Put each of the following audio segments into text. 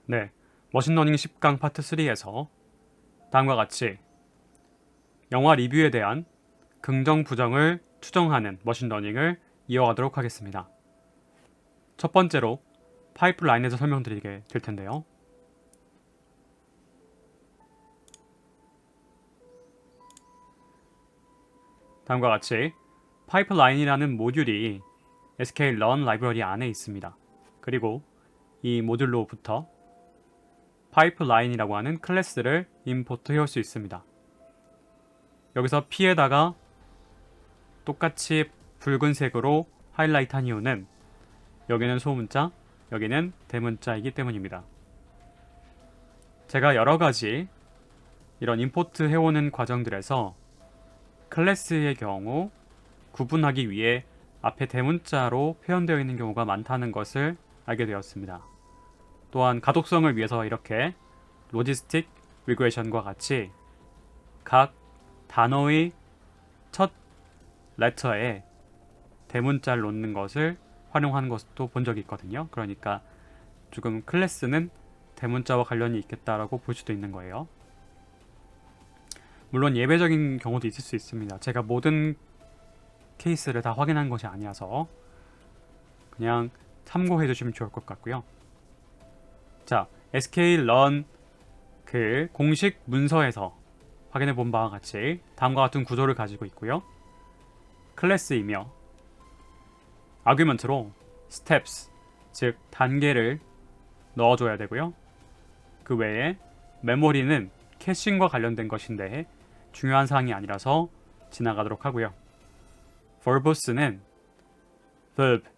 네, 머신러닝 10강 파트 3에서 다음과 같이 영화 리뷰에 대한 긍정, 부정을 추정하는 머신러닝을 이어가도록 하겠습니다. 첫 번째로 파이프라인에서 설명드리게 될 텐데요. 다음과 같이 파이프라인이라는 모듈이 sklearn 라이브러리 안에 있습니다. 그리고 이 모듈로부터 파이프라인이라고 하는 클래스를 임포트 해올 수 있습니다. 여기서 P에다가 똑같이 붉은색으로 하이라이트한 이유는 여기는 소문자, 여기는 대문자이기 때문입니다. 제가 여러가지 이런 임포트 해오는 과정들에서 클래스의 경우 구분하기 위해 앞에 대문자로 표현되어 있는 경우가 많다는 것을 알게 되었습니다. 또한 가독성을 위해서 이렇게 로지스틱 리그레션과 같이 각 단어의 첫 레터에 대문자를 놓는 것을 활용하는 것도 본 적이 있거든요. 그러니까 조금 클래스는 대문자와 관련이 있겠다라고 볼 수도 있는 거예요. 물론 예외적인 경우도 있을 수 있습니다. 제가 모든 케이스를 다 확인한 것이 아니어서 그냥 참고해 주시면 좋을 것 같고요. 자, sklearn 그 공식 문서에서 확인해 본 바와 같이 다음과 같은 구조를 가지고 있고요. 클래스이며 아규먼트로 steps, 즉 단계를 넣어줘야 되고요. 그 외에 메모리는 캐싱과 관련된 것인데 중요한 사항이 아니라서 지나가도록 하고요. verbos는 verb,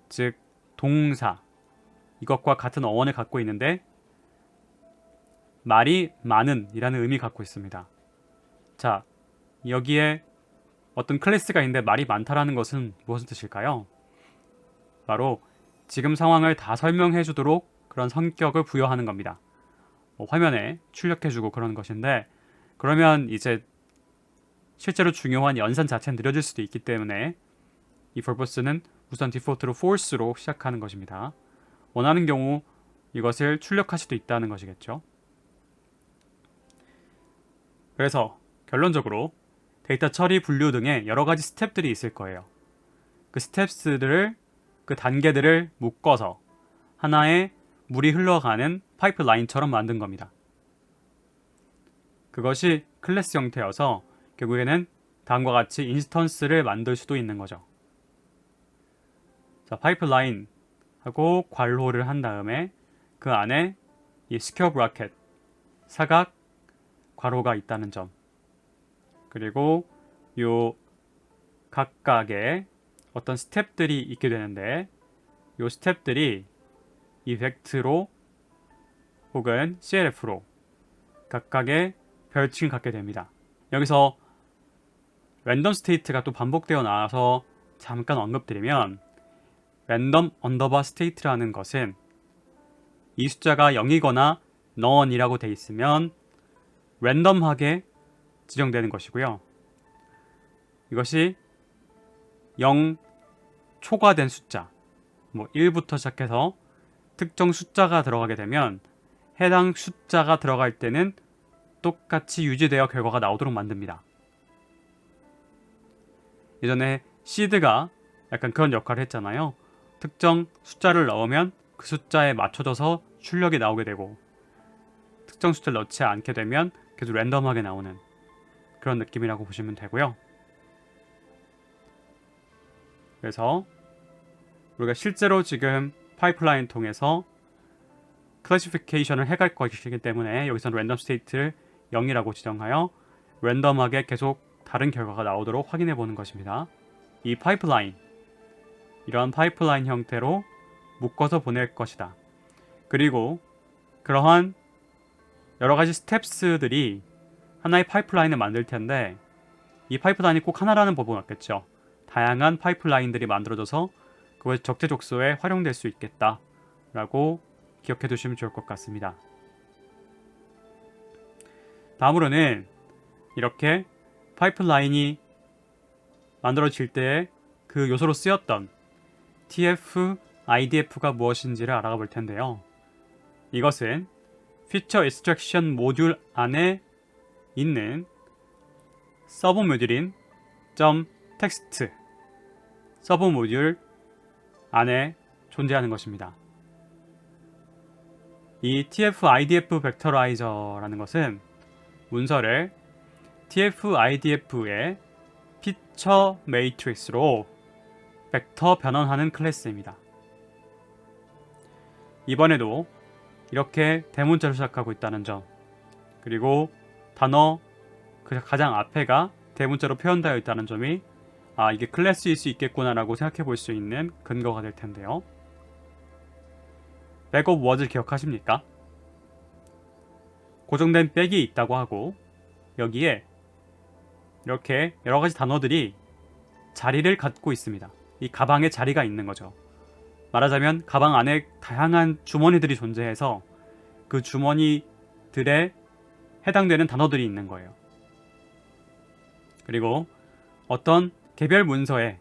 즉 동사, 이것과 같은 어원을 갖고 있는데 말이 많은 이라는 의미 갖고 있습니다. 자, 여기에 어떤 클래스가 있는데 말이 많다라는 것은 무엇의 뜻일까요? 바로 지금 상황을 다 설명해 주도록 그런 성격을 부여하는 겁니다. 화면에 출력해주고 그런 것인데, 그러면 이제 실제로 중요한 연산 자체는 느려질 수도 있기 때문에 이 verbos는 우선 디폴트로 force로 시작하는 것입니다. 원하는 경우 이것을 출력할 수도 있다는 것이겠죠. 그래서 결론적으로 데이터 처리, 분류 등의 여러 가지 스텝들이 있을 거예요. 그 스텝들을, 그 단계들을 묶어서 하나의 물이 흘러가는 파이프라인처럼 만든 겁니다. 그것이 클래스 형태여서 결국에는 다음과 같이 인스턴스를 만들 수도 있는 거죠. 자, 파이프라인 하고 괄호를 한 다음에 그 안에 이 스퀘어 브래켓, 사각 괄호가 있다는 점, 그리고 요 각각의 어떤 스텝들이 있게 되는데 요 스텝들이 이 벡트로 혹은 CLF로 각각의 별칭을 갖게 됩니다. 여기서 랜덤 스테이트가 또 반복되어 나와서 잠깐 언급드리면 랜덤 언더바 스테이트라는 것은 이 숫자가 0이거나 none이라고 되어 있으면 랜덤하게 지정되는 것이고요. 이것이 0 초과된 숫자, 1부터 시작해서 특정 숫자가 들어가게 되면 해당 숫자가 들어갈 때는 똑같이 유지되어 결과가 나오도록 만듭니다. 예전에 시드가 약간 그런 역할을 했잖아요. 특정 숫자를 넣으면 그 숫자에 맞춰져서 출력이 나오게 되고 특정 숫자를 넣지 않게 되면 계속 랜덤하게 나오는 그런 느낌이라고 보시면 되고요. 그래서 우리가 실제로 지금 파이프라인 통해서 클래시피케이션을 해갈 것이기 때문에 여기서는 랜덤 스테이트를 0이라고 지정하여 랜덤하게 계속 다른 결과가 나오도록 확인해 보는 것입니다. 이 파이프라인, 이러한 파이프라인 형태로 묶어서 보낼 것이다. 그리고 그러한 여러 가지 스텝스들이 하나의 파이프라인을 만들 텐데 이 파이프라인이 꼭 하나라는 법은 없겠죠. 다양한 파이프라인들이 만들어져서 그것이 적재적소에 활용될 수 있겠다라고 기억해 두시면 좋을 것 같습니다. 다음으로는 이렇게 파이프라인이 만들어질 때 그 요소로 쓰였던 TF, IDF가 무엇인지를 알아가 볼 텐데요. 이것은 Feature Extraction 모듈 안에 있는 서브 모듈인 .text 서브 모듈 안에 존재하는 것입니다. 이 TF-IDF 벡터라이저라는 것은 문서를 TF-IDF의 피처 매트릭스로 벡터 변환하는 클래스입니다. 이번에도 이렇게 대문자로 시작하고 있다는 점, 그리고 단어 그 가장 앞에가 대문자로 표현되어 있다는 점이 이게 클래스일 수 있겠구나라고 생각해 볼 수 있는 근거가 될 텐데요. 백업 워드 기억하십니까? 고정된 백이 있다고 하고 여기에 이렇게 여러 가지 단어들이 자리를 갖고 있습니다. 이 가방에 자리가 있는 거죠. 말하자면 가방 안에 다양한 주머니들이 존재해서 그 주머니들에 해당되는 단어들이 있는 거예요. 그리고 어떤 개별 문서에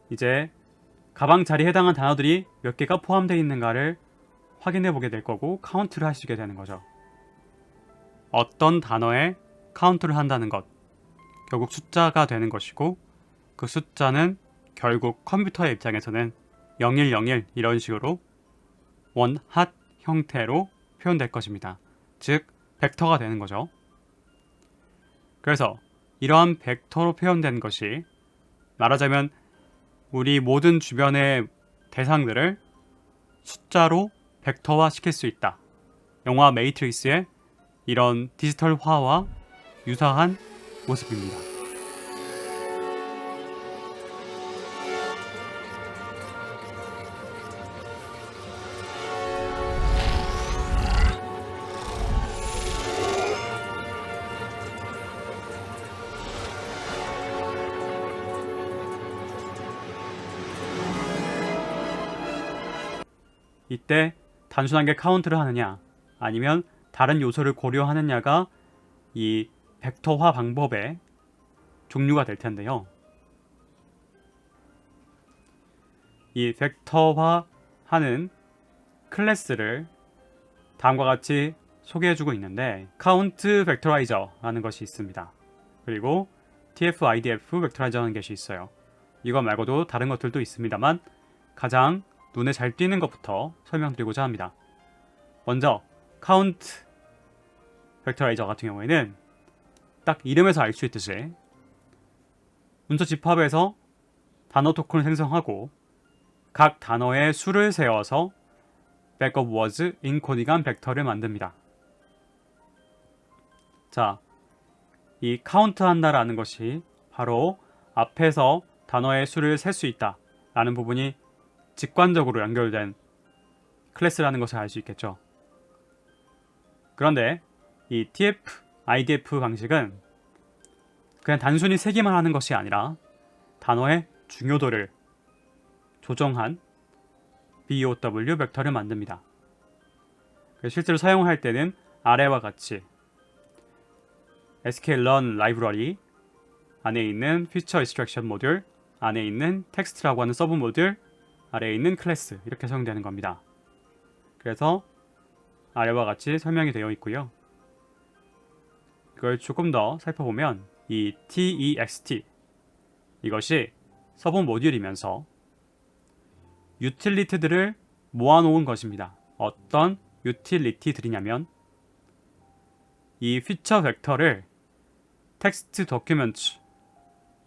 이제 가방 자리에 해당하는 단어들이 몇 개가 포함되어 있는가를 확인해 보게 될 거고 카운트를 하시게 되는 거죠. 어떤 단어에 카운트를 한다는 것, 결국 숫자가 되는 것이고 그 숫자는 결국 컴퓨터의 입장에서는 0101 이런 식으로 원핫 형태로 표현될 것입니다. 즉 벡터가 되는 거죠. 그래서 이러한 벡터로 표현된 것이 말하자면 우리 모든 주변의 대상들을 숫자로 벡터화 시킬 수 있다. 영화 매트릭스의 이런 디지털화와 유사한 모습입니다. 이때 단순하게 카운트를 하느냐 아니면 다른 요소를 고려하느냐가 이 벡터화 방법의 종류가 될 텐데요. 이 벡터화하는 클래스를 다음과 같이 소개해주고 있는데 카운트 벡터라이저라는 것이 있습니다. 그리고 TF-IDF 벡터라이저라는 것이 있어요. 이거 말고도 다른 것들도 있습니다만 가장 눈에 잘 띄는 것부터 설명드리고자 합니다. 먼저 카운트 벡터라이저 같은 경우에는 딱 이름에서 알 수 있듯이 문서 집합에서 단어 토큰을 생성하고 각 단어의 수를 세워서 백업 워즈 인코딩한 벡터를 만듭니다. 자, 이 카운트 한다라는 것이 바로 앞에서 단어의 수를 셀 수 있다 라는 부분이 직관적으로 연결된 클래스라는 것을 알 수 있겠죠. 그런데 이 TF, IDF 방식은 그냥 단순히 세기만 하는 것이 아니라 단어의 중요도를 조정한 BOW 벡터를 만듭니다. 실제로 사용할 때는 아래와 같이 sklearn 라이브러리 안에 있는 feature extraction 모듈 안에 있는 텍스트라고 하는 서브 모듈 아래에 있는 클래스 이렇게 사용되는 겁니다. 그래서 아래와 같이 설명이 되어 있고요. 그걸 조금 더 살펴보면 이 TEXT 이것이 서브 모듈이면서 유틸리티들을 모아놓은 것입니다. 어떤 유틸리티들이냐면 이 피처 벡터를 텍스트 도큐멘트,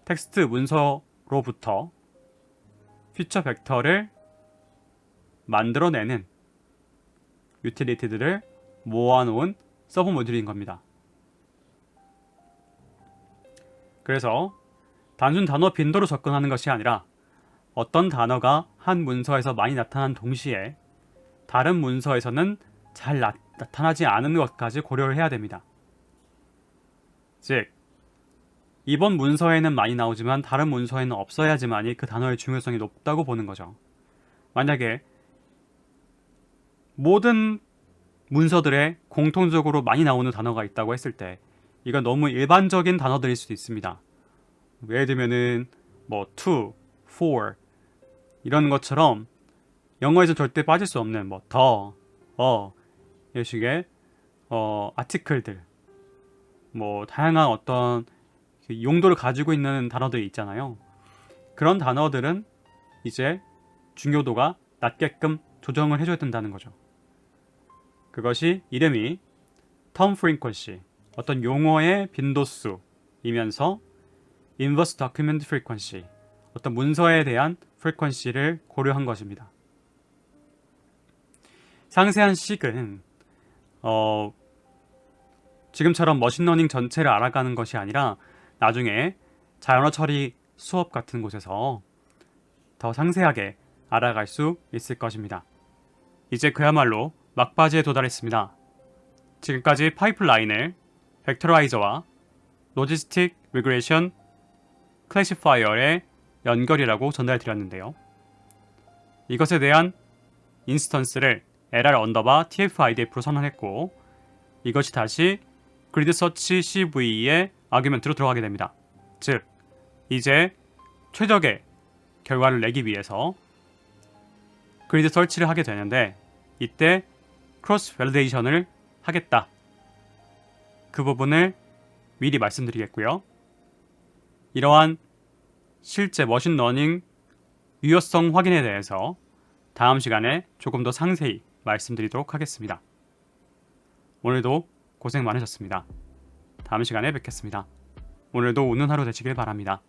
텍스트 문서로부터 피처 벡터를 만들어내는 유틸리티들을 모아놓은 서브 모듈인 겁니다. 그래서 단순 단어 빈도로 접근하는 것이 아니라 어떤 단어가 한 문서에서 많이 나타난 동시에 다른 문서에서는 잘 나타나지 않은 것까지 고려를 해야 됩니다. 즉, 이번 문서에는 많이 나오지만 다른 문서에는 없어야지만이 그 단어의 중요성이 높다고 보는 거죠. 만약에 모든 문서들에 공통적으로 많이 나오는 단어가 있다고 했을 때 이건 너무 일반적인 단어들일 수도 있습니다. 예를 들면은 뭐 to, for 이런 것처럼 영어에서 절대 빠질 수 없는 뭐 the, 식의 아티클들, 뭐 다양한 어떤 용도를 가지고 있는 단어들이 있잖아요. 그런 단어들은 이제 중요도가 낮게끔 조정을 해줘야 된다는 거죠. 그것이 이름이 term frequency, 어떤 용어의 빈도수이면서 inverse document frequency, 어떤 문서에 대한 frequency를 고려한 것입니다. 상세한 식은 지금처럼 머신러닝 전체를 알아가는 것이 아니라 나중에 자연어 처리 수업 같은 곳에서 더 상세하게 알아갈 수 있을 것입니다. 이제 그야말로 막바지에 도달했습니다. 지금까지 파이프라인을 벡터라이저와 로지스틱 리그레션 클래시파이어의 연결이라고 전달드렸는데요. 이것에 대한 인스턴스를 LR_TF-IDF로 선언했고, 이것이 다시 그리드 서치 CVE의 아규멘트로 들어가게 됩니다. 즉, 이제 최적의 결과를 내기 위해서 그리드 설치를 하게 되는데, 이때 크로스 밸리데이션을 하겠다. 그 부분을 미리 말씀드리겠고요. 이러한 실제 머신러닝 유효성 확인에 대해서 다음 시간에 조금 더 상세히 말씀드리도록 하겠습니다. 오늘도 고생 많으셨습니다. 다음 시간에 뵙겠습니다. 오늘도 웃는 하루 되시길 바랍니다.